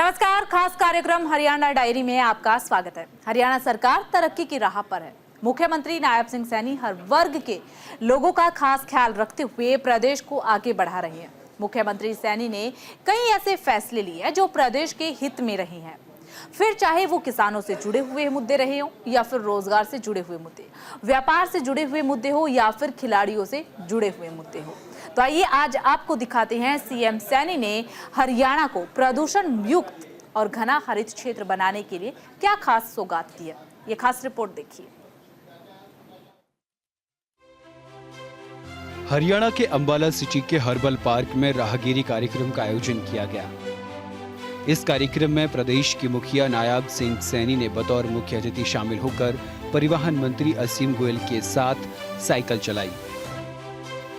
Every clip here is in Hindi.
नमस्कार, खास कार्यक्रम हरियाणा डायरी में आपका स्वागत है। हरियाणा सरकार तरक्की की राह पर है। मुख्यमंत्री नायब सिंह सैनी हर वर्ग के लोगों का खास ख्याल रखते हुए प्रदेश को आगे बढ़ा रहे हैं। मुख्यमंत्री सैनी ने कई ऐसे फैसले लिए हैं जो प्रदेश के हित में रहे हैं, फिर चाहे वो किसानों से जुड़े हुए मुद्दे रहे हो या फिर रोजगार से जुड़े हुए मुद्दे, व्यापार से जुड़े हुए मुद्दे हो या फिर खिलाड़ियों से जुड़े हुए मुद्दे हो। तो आइए आज आपको दिखाते हैं सीएम सैनी ने हरियाणा को प्रदूषण मुक्त और घना हरित क्षेत्र बनाने के लिए क्या खास सौगात दी है। ये खास रिपोर्ट देखिए। हरियाणा के अंबाला सिटी के हर्बल पार्क में राहगीरी कार्यक्रम का आयोजन किया गया। इस कार्यक्रम में प्रदेश के मुखिया नायब सिंह सैनी ने बतौर मुख्य अतिथि शामिल होकर परिवहन मंत्री असीम गोयल के साथ साइकिल चलाई।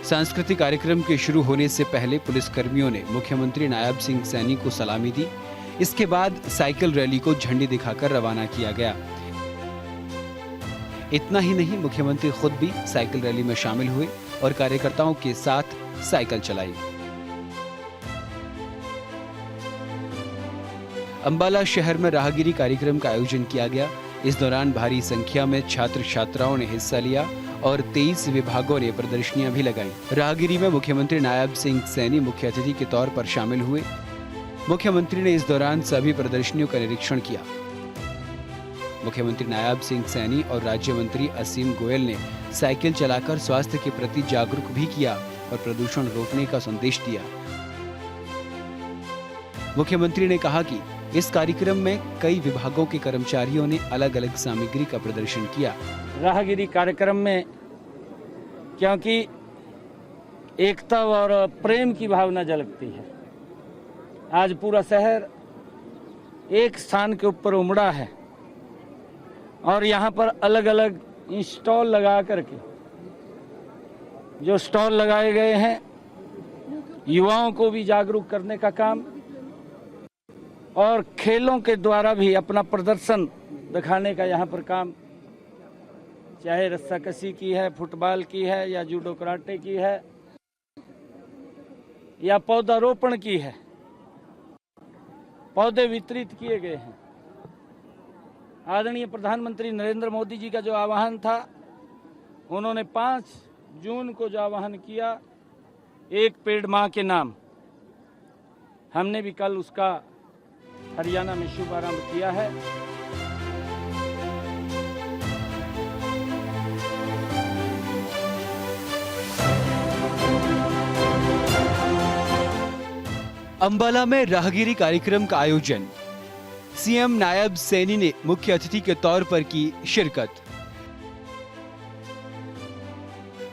सांस्कृतिक कार्यक्रम के शुरू होने से पहले पुलिसकर्मियों ने मुख्यमंत्री नायब सिंह सैनी को सलामी दी। इसके बाद साइकिल रैली को झंडी दिखाकर रवाना किया गया। इतना ही नहीं, मुख्यमंत्री खुद भी साइकिल रैली में शामिल हुए और कार्यकर्ताओं के साथ साइकिल चलाई। अंबाला शहर में राहगीरी कार्यक्रम का आयोजन किया गया। इस दौरान भारी संख्या में छात्र छात्राओं ने हिस्सा लिया और 23 विभागों ने प्रदर्शनियां भी लगाईं। राहगीरी में मुख्यमंत्री नायब सिंह सैनी मुख्य अतिथि के तौर पर शामिल हुए। मुख्यमंत्री ने इस दौरान सभी प्रदर्शनियों का निरीक्षण किया। मुख्यमंत्री नायब सिंह सैनी और राज्य मंत्री असीम गोयल ने साइकिल चलाकर स्वास्थ्य के प्रति जागरूक भी किया और प्रदूषण रोकने का संदेश दिया। मुख्यमंत्री ने कहा कि इस कार्यक्रम में कई विभागों के कर्मचारियों ने अलग अलग सामग्री का प्रदर्शन किया। राहगीरी कार्यक्रम में क्योंकि एकता और प्रेम की भावना झलकती है। आज पूरा शहर एक स्थान के ऊपर उमड़ा है और यहाँ पर अलग अलग स्टॉल लगा करके जो स्टॉल लगाए गए हैं, युवाओं को भी जागरूक करने का काम और खेलों के द्वारा भी अपना प्रदर्शन दिखाने का यहाँ पर काम, चाहे रस्साकशी की है, फुटबॉल की है या जूडो कराटे की है या पौधारोपण की है, पौधे वितरित किए गए हैं। आदरणीय प्रधानमंत्री नरेंद्र मोदी जी का जो आह्वान था, उन्होंने 5 जून को जो आह्वान किया, एक पेड़ मां के नाम, हमने भी कल उसका हरियाणा में शुभारंभ किया है। अंबाला में राहगीरी कार्यक्रम का आयोजन। सीएम नायब सैनी ने मुख्य अतिथि के तौर पर की शिरकत।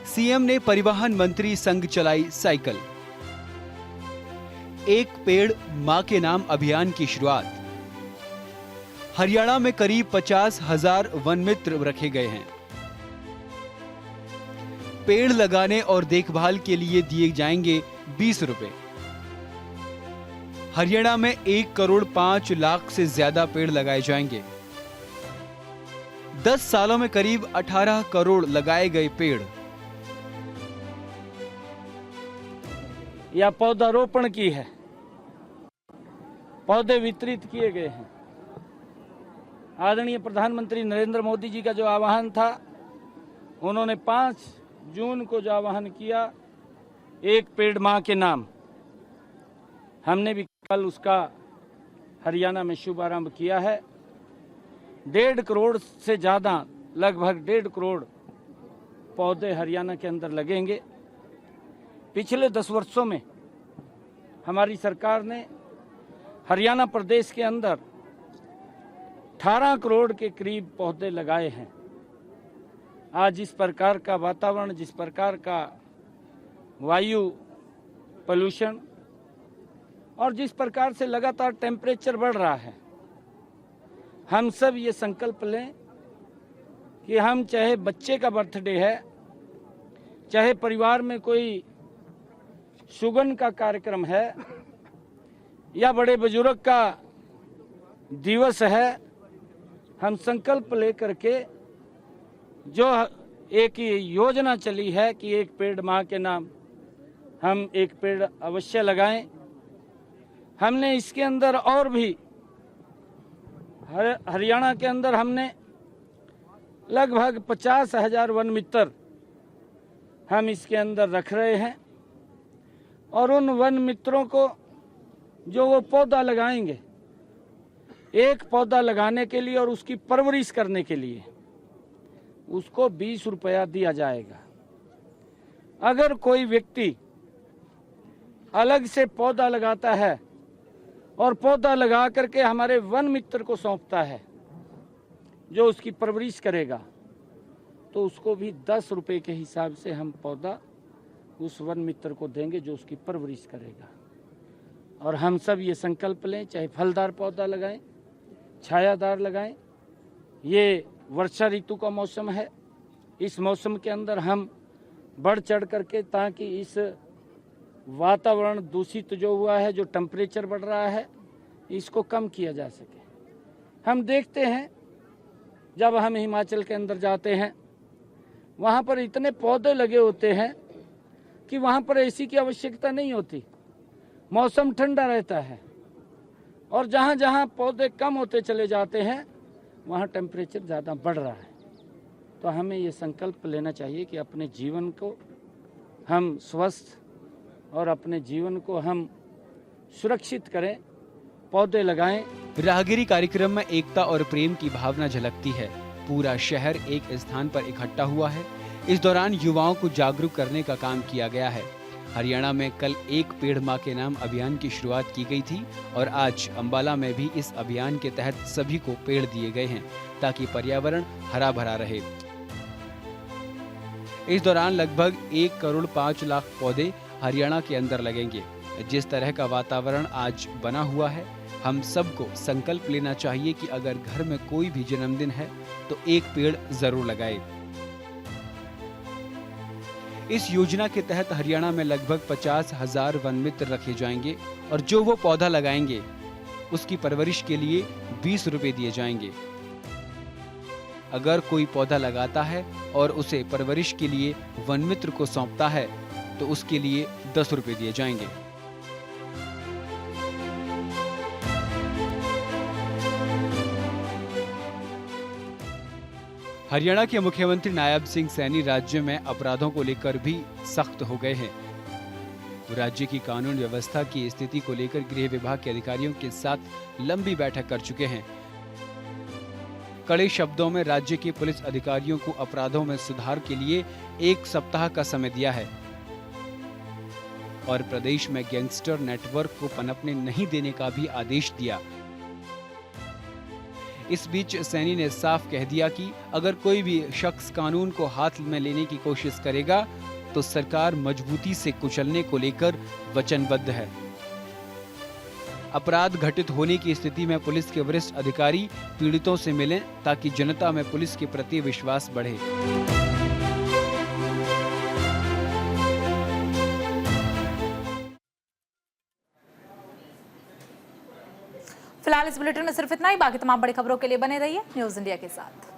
सीएम ने परिवहन मंत्री संग चलाई साइकिल। एक पेड़ मां के नाम अभियान की शुरुआत। हरियाणा में करीब 50,000 वन मित्र रखे गए हैं। पेड़ लगाने और देखभाल के लिए दिए जाएंगे 20 रुपए। हरियाणा में 1 करोड़ 5 लाख से ज्यादा पेड़ लगाए जाएंगे। 10 सालों में करीब 18 करोड़ लगाए गए पेड़। या पौधारोपण की है, पौधे वितरित किए गए हैं। आदरणीय प्रधानमंत्री नरेंद्र मोदी जी का जो आह्वान था, उन्होंने 5 जून को जो आह्वान किया, एक पेड़ मां के नाम, हमने भी कल उसका हरियाणा में शुभारंभ किया है। 1.5 करोड़ से ज्यादा, लगभग 1.5 करोड़ पौधे हरियाणा के अंदर लगेंगे। पिछले 10 वर्षों में हमारी सरकार ने हरियाणा प्रदेश के अंदर 18 करोड़ के करीब पौधे लगाए हैं। आज जिस प्रकार का वातावरण, जिस प्रकार का वायु पोल्यूशन और जिस प्रकार से लगातार टेम्परेचर बढ़ रहा है, हम सब ये संकल्प लें कि हम, चाहे बच्चे का बर्थडे है, चाहे परिवार में कोई सुगन का कार्यक्रम है या बड़े बुजुर्ग का दिवस है, हम संकल्प लेकर के जो एक योजना चली है कि एक पेड़ मां के नाम, हम एक पेड़ अवश्य लगाएं। हमने इसके अंदर और भी हरियाणा के अंदर हमने लगभग 50,000 वन मित्र हम इसके अंदर रख रहे हैं और उन वन मित्रों को जो वो पौधा लगाएंगे, एक पौधा लगाने के लिए और उसकी परवरिश करने के लिए उसको 20 रुपया दिया जाएगा। अगर कोई व्यक्ति अलग से पौधा लगाता है और पौधा लगा करके हमारे वन मित्र को सौंपता है जो उसकी परवरिश करेगा, तो उसको भी 10 रुपये के हिसाब से हम पौधा उस वन मित्र को देंगे जो उसकी परवरिश करेगा। और हम सब ये संकल्प लें, चाहे फलदार पौधा लगाएं, छायादार लगाएं। ये वर्षा ऋतु का मौसम है, इस मौसम के अंदर हम बढ़ चढ़ करके, ताकि इस वातावरण दूषित जो हुआ है, जो टेम्परेचर बढ़ रहा है, इसको कम किया जा सके। हम देखते हैं जब हम हिमाचल के अंदर जाते हैं, वहाँ पर इतने पौधे लगे होते हैं कि वहाँ पर एसी की आवश्यकता नहीं होती, मौसम ठंडा रहता है। और जहाँ जहाँ पौधे कम होते चले जाते हैं वहाँ टेम्परेचर ज़्यादा बढ़ रहा है। तो हमें ये संकल्प लेना चाहिए कि अपने जीवन को हम स्वस्थ और अपने जीवन को हम सुरक्षित करें, पौधे लगाएं। राहगिरी कार्यक्रम में एकता और प्रेम की भावना झलकती है। पूरा शहर एक स्थान पर इकट्ठा हुआ है। इस दौरान युवाओं को जागरूक करने का काम किया गया है। हरियाणा में कल एक पेड़ मां के नाम अभियान की शुरुआत की गई थी और आज अंबाला में भी इस अभियान के तहत सभी को पेड़ दिए गए हैं ताकि पर्यावरण हरा भरा रहे। इस दौरान लगभग 1 करोड़ 5 लाख पौधे हरियाणा के अंदर लगेंगे। जिस तरह का वातावरण आज बना हुआ है, हम सबको संकल्प लेना चाहिए कि अगर घर में कोई भी जन्मदिन है तो एक पेड़ जरूर लगाए। इस योजना के तहत हरियाणा में लगभग 50,000 वन मित्र रखे जाएंगे और जो वो पौधा लगाएंगे उसकी परवरिश के लिए 20 रुपए दिए जाएंगे। अगर कोई पौधा लगाता है और उसे परवरिश के लिए वन मित्र को सौंपता है तो उसके लिए 10 रुपए दिए जाएंगे। हरियाणा के मुख्यमंत्री नायब सिंह सैनी राज्य में अपराधों को लेकर भी सख्त हो गए हैं। राज्य की कानून व्यवस्था की स्थिति को लेकर गृह विभाग के अधिकारियों के साथ लंबी बैठक कर चुके हैं। कड़े शब्दों में राज्य के पुलिस अधिकारियों को अपराधों में सुधार के लिए 1 सप्ताह का समय दिया है और प्रदेश में गैंगस्टर नेटवर्क को पनपने नहीं देने का भी आदेश दिया। इस बीच सैनी ने साफ कह दिया कि अगर कोई भी शख्स कानून को हाथ में लेने की कोशिश करेगा तो सरकार मजबूती से कुचलने को लेकर वचनबद्ध है। अपराध घटित होने की स्थिति में पुलिस के वरिष्ठ अधिकारी पीड़ितों से मिलें ताकि जनता में पुलिस के प्रति विश्वास बढ़े। फिलहाल इस बुलेटिन में सिर्फ इतना ही। बाकी तमाम बड़ी खबरों के लिए बने रहिए न्यूज़ इंडिया के साथ।